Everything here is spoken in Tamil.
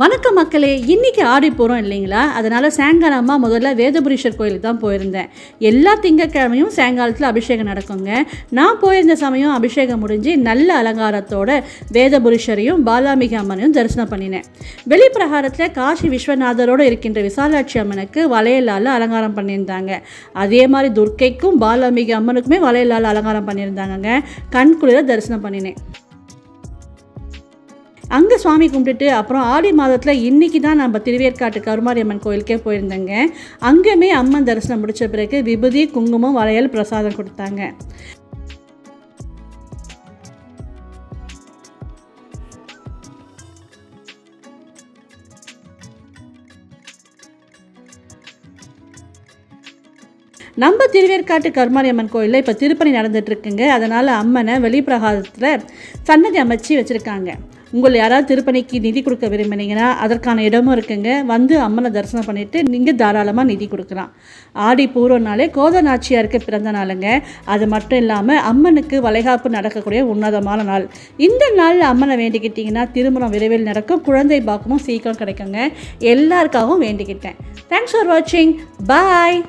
வணக்கம் மக்களே, இன்றைக்கி ஆடி போகிறோம் இல்லைங்களா? அதனால் சாயங்காலமாக முதல்ல வேதபுரீஸ்வர் கோயிலுக்கு தான் போயிருந்தேன். எல்லா திங்கட்கிழமையும் சாயங்காலத்தில் அபிஷேகம் நடக்குங்க. நான் போயிருந்த சமயம் அபிஷேகம் முடிஞ்சு நல்ல அலங்காரத்தோட வேதபுரீஸ்வரையும் பாலாம்பிகை அம்மனையும் தரிசனம் பண்ணினேன். வெளிப்பிரகாரத்தில் காசி விஸ்வநாதரோடு இருக்கின்ற விசாலாட்சி அம்மனுக்கு வளையலால் அலங்காரம் பண்ணியிருந்தாங்க. அதே மாதிரி துர்க்கைக்கும் பாலாம்பிகை அம்மனுக்குமே வளையலால் அலங்காரம் பண்ணியிருந்தாங்கங்க. கண்குளிர தரிசனம் பண்ணினேன். அங்கே சுவாமி கும்பிட்டுட்டு அப்புறம் ஆடி மாதத்தில் இன்றைக்கி தான் நம்ம திருவேற்காட்டு கருமாரியம்மன் கோயிலுக்கே போயிருந்தேங்க. அங்கேயுமே அம்மன் தரிசனம் முடித்த பிறகு விபூதி, குங்குமம், வளையல் பிரசாதம் கொடுத்தாங்க. நம்ம திருவேற்காட்டு கருமாரியம்மன் கோயிலில் இப்போ திருப்பணி நடந்துகிட்ருக்குங்க. அதனால் அம்மனை வெளிப்பிரகாரத்தில் சன்னதி அமைச்சு வச்சுருக்காங்க. உங்களை யாராவது திருப்பணிக்கு நிதி கொடுக்க விரும்பினீங்கன்னா அதற்கான இடமும் இருக்குங்க. வந்து அம்மனை தரிசனம் பண்ணிவிட்டு நீங்கள் தாராளமாக நிதி கொடுக்கலாம். ஆடி பூர்வனாலே கோதநாச்சியாருக்கு பிறந்த நாளுங்க. அது மட்டும் இல்லாமல் அம்மனுக்கு வளைகாப்பு நடக்கக்கூடிய உன்னதமான நாள். இந்த நாளில் அம்மனை வேண்டிக்கிட்டிங்கன்னா திருமணம் விரைவில் நடக்கும், குழந்தை பாக்கமும் சீக்கிரம் கிடைக்குங்க. எல்லாருக்காகவும் வேண்டிக்கிட்டேன். தேங்க்ஸ் ஃபார் வாட்சிங். பாய்.